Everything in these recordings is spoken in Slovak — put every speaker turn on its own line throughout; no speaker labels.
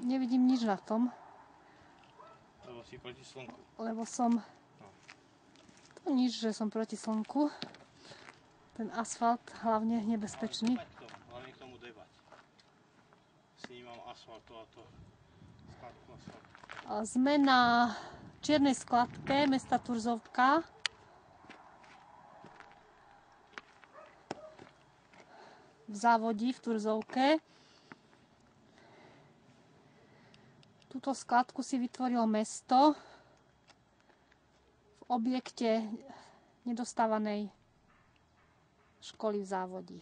Nevidím nič na tom.
Lebo si proti slnku.
Lebo som... To nič, že som proti slnku. Ten asfalt hlavne nebezpečný.
Hlavne k tomu debať. Snímam asfaltu a to skladku asfaltu.
Sme na čiernej skladke mesta Turzovka. V závodí v Turzovke. Túto skladku si vytvorilo mesto v objekte nedostávanej školy v závodí.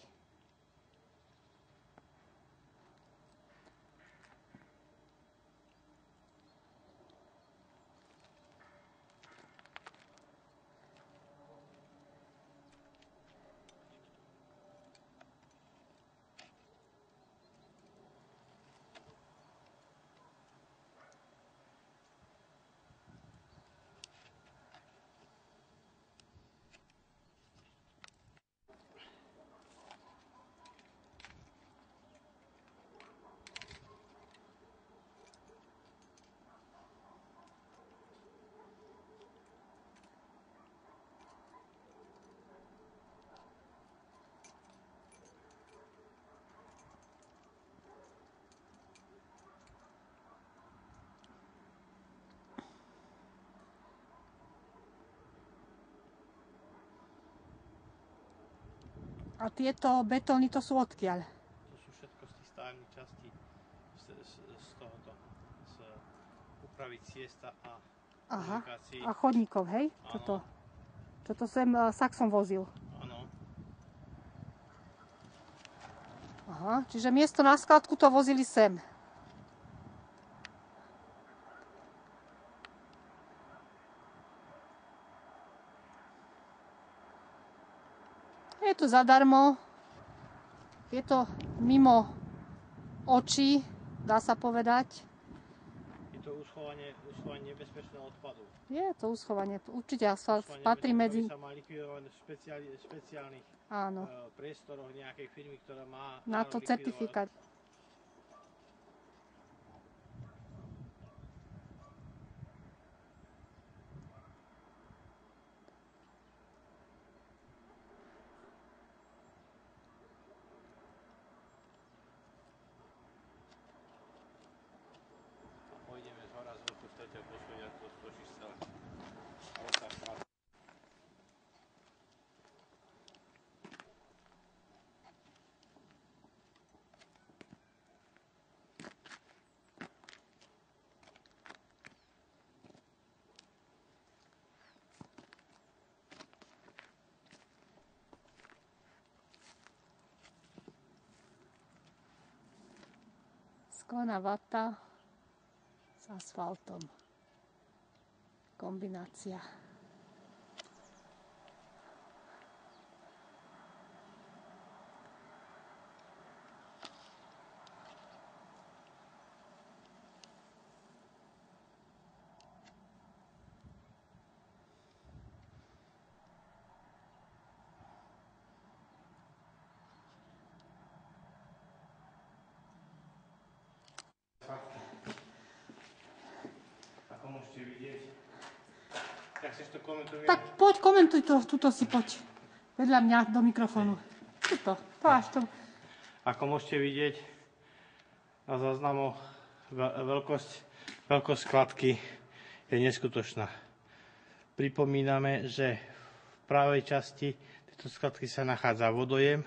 A tieto betóny to sú odkiaľ?
To sú všetko z tých stárnych častí z tohoto, z úpravy ciesta a komunikácií.
A chodníkov, hej? Toto sem Saxon vozil.
Áno.
Aha, čiže miesto na skladku to vozili sem. Je to zadarmo, je to mimo očí, dá sa povedať.
Je to uschovanie nebezpečného odpadu.
Je to uschovanie, určite asfalt patrí medzi...
Sa má likvidovať v špeciálnych priestoroch nejakej firmy, ktorá má
na to certifikát. Sklená vata s asfaltom. Kombinácia. Tak poď, komentuj to, tuto si poď. Vedľa mňa do mikrofónu. Tuto, to až to.
Ako môžete vidieť na záznamoch, veľkosť skladky je neskutočná. Pripomíname, že v pravej časti tejto skladky sa nachádza vodojem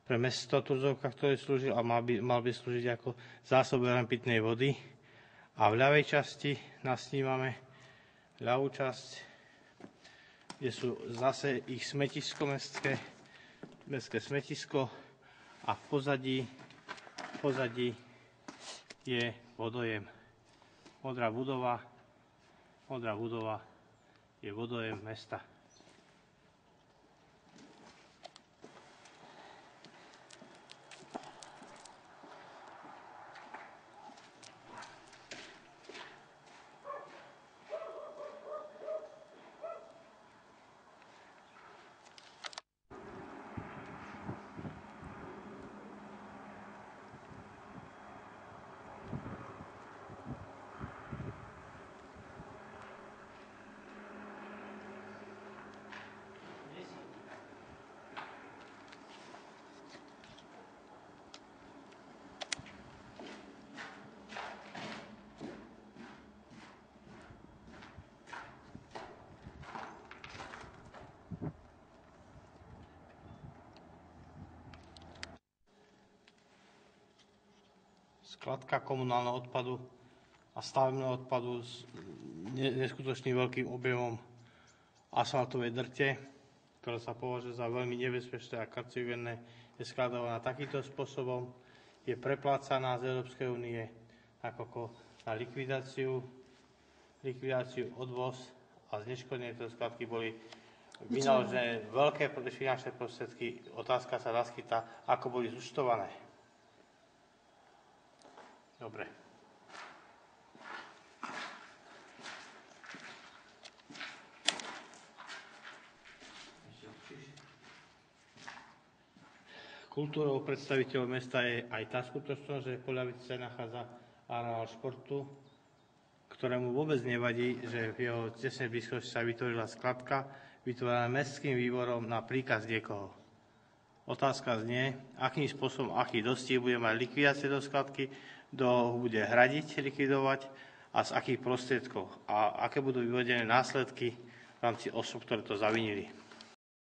pre mesto Turzovka, ktorý slúžil a mal by slúžiť ako zásobovateľ pitnej vody. A v ľavej časti nasnímame ľavú časť, kde sú zase ich smetisko mestské smetisko a v pozadí je vodojem. Modrá budova je vodojem mesta. skladka komunálneho odpadu a stavebného odpadu s neskutočným veľkým objemom asfaltovej drte, ktorá sa považuje za veľmi nebezpečné a karcinogénne, je skladovaná takýmto spôsobom, je preplácaná z Európskej únie nakoľko na likvidáciu, odvoz a zneškodnenie tejto skladky boli vynaložené veľké finančné prostriedky. Otázka sa naskytá, ako boli zúčtované. Dobre. Kultúrou predstaviteľov mesta je aj tá skutočnosť, že v Poliavici sa nachádza areál športu, ktorému vôbec nevadí, že v jeho tesnej blízkosti sa vytvorila skladka, vytvorená mestským výborom na príkaz niekoho. Otázka znie, akým spôsobom, aký dostih bude mať likvidácie do skladky, kto ho bude hradiť, likvidovať a z akých prostriedkov a aké budú vyvodené následky v rámci osôb, ktoré to zavinili.